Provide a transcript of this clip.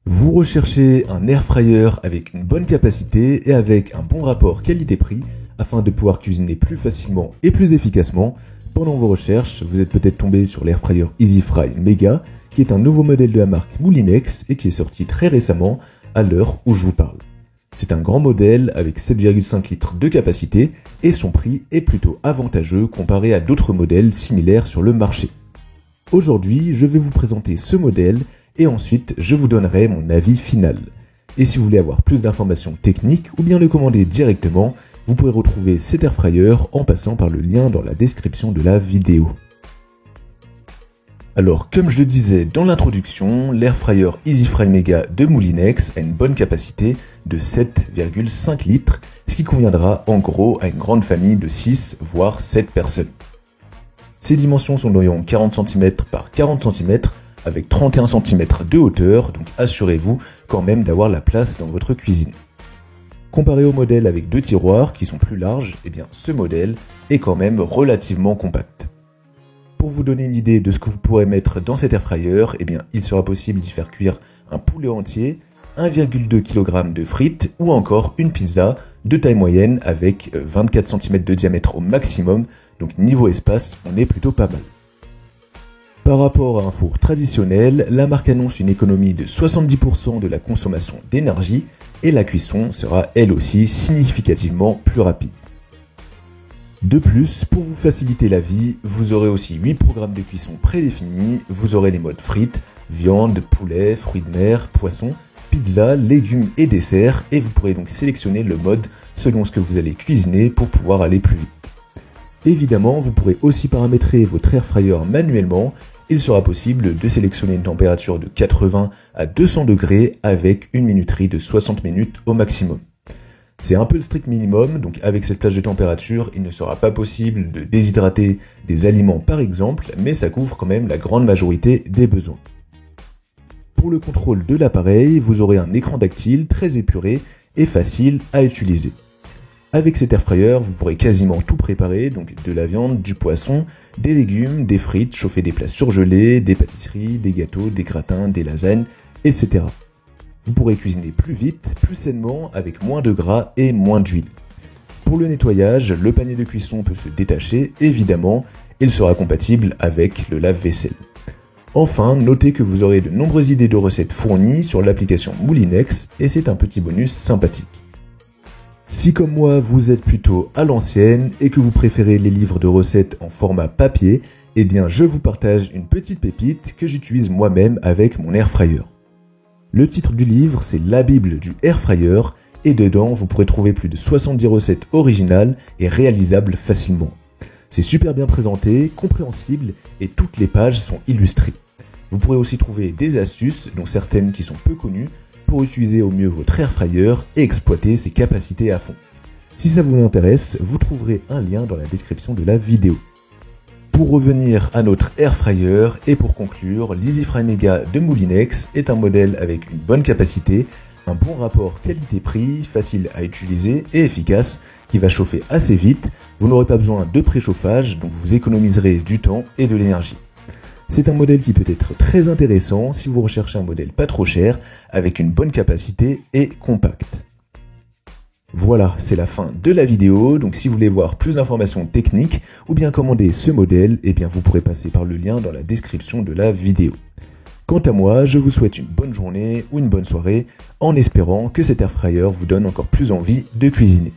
Vous recherchez un air fryer avec une bonne capacité et avec un bon rapport qualité-prix afin de pouvoir cuisiner plus facilement et plus efficacement. Pendant vos recherches, vous êtes peut-être tombé sur l'air fryer EasyFry Mega, qui est un nouveau modèle de la marque Moulinex et qui est sorti très récemment à l'heure où je vous parle. C'est un grand modèle avec 7,5 litres de capacité et son prix est plutôt avantageux comparé à d'autres modèles similaires sur le marché. Aujourd'hui, je vais vous présenter ce modèle et ensuite je vous donnerai mon avis final. Et si vous voulez avoir plus d'informations techniques ou bien le commander directement, vous pourrez retrouver cet air fryer en passant par le lien dans la description de la vidéo. Alors, comme je le disais dans l'introduction, l'air fryer EasyFry Mega de Moulinex a une bonne capacité de 7,5 litres, ce qui conviendra en gros à une grande famille de 6 voire 7 personnes. Ses dimensions sont d'environ 40 cm par 40 cm avec 31 cm de hauteur, donc assurez-vous quand même d'avoir la place dans votre cuisine. Comparé au modèle avec 2 tiroirs qui sont plus larges, eh bien ce modèle est quand même relativement compact. Pour vous donner une idée de ce que vous pourrez mettre dans cet air fryer, eh bien il sera possible d'y faire cuire un poulet entier, 1,2 kg de frites ou encore une pizza de taille moyenne avec 24 cm de diamètre au maximum, donc niveau espace, on est plutôt pas mal. Par rapport à un four traditionnel, la marque annonce une économie de 70% de la consommation d'énergie et la cuisson sera elle aussi significativement plus rapide. De plus, pour vous faciliter la vie, vous aurez aussi 8 programmes de cuisson prédéfinis, vous aurez les modes frites, viande, poulet, fruits de mer, poisson, pizza, légumes et desserts et vous pourrez donc sélectionner le mode selon ce que vous allez cuisiner pour pouvoir aller plus vite. Évidemment, vous pourrez aussi paramétrer votre air fryer manuellement. Il sera possible de sélectionner une température de 80 à 200 degrés avec une minuterie de 60 minutes au maximum. C'est un peu le strict minimum, donc avec cette plage de température, il ne sera pas possible de déshydrater des aliments par exemple, mais ça couvre quand même la grande majorité des besoins. Pour le contrôle de l'appareil, vous aurez un écran tactile très épuré et facile à utiliser. Avec cet air fryer, vous pourrez quasiment tout préparer, donc de la viande, du poisson, des légumes, des frites, chauffer des plats surgelés, des pâtisseries, des gâteaux, des gratins, des lasagnes, etc. Vous pourrez cuisiner plus vite, plus sainement, avec moins de gras et moins d'huile. Pour le nettoyage, le panier de cuisson peut se détacher, évidemment, il sera compatible avec le lave-vaisselle. Enfin, notez que vous aurez de nombreuses idées de recettes fournies sur l'application Moulinex et c'est un petit bonus sympathique. Si comme moi vous êtes plutôt à l'ancienne et que vous préférez les livres de recettes en format papier, eh bien je vous partage une petite pépite que j'utilise moi-même avec mon air fryer. Le titre du livre c'est La Bible du air fryer et dedans vous pourrez trouver plus de 70 recettes originales et réalisables facilement. C'est super bien présenté, compréhensible et toutes les pages sont illustrées. Vous pourrez aussi trouver des astuces, dont certaines qui sont peu connues, pour utiliser au mieux votre air fryer et exploiter ses capacités à fond. Si ça vous intéresse, vous trouverez un lien dans la description de la vidéo. Pour revenir à notre air fryer et pour conclure, l'EasyFry Mega de Moulinex est un modèle avec une bonne capacité, un bon rapport qualité-prix, facile à utiliser et efficace, qui va chauffer assez vite. Vous n'aurez pas besoin de préchauffage, donc vous économiserez du temps et de l'énergie. C'est un modèle qui peut être très intéressant si vous recherchez un modèle pas trop cher, avec une bonne capacité et compact. Voilà, c'est la fin de la vidéo, donc si vous voulez voir plus d'informations techniques ou bien commander ce modèle, eh bien vous pourrez passer par le lien dans la description de la vidéo. Quant à moi, je vous souhaite une bonne journée ou une bonne soirée, en espérant que cet air fryer vous donne encore plus envie de cuisiner.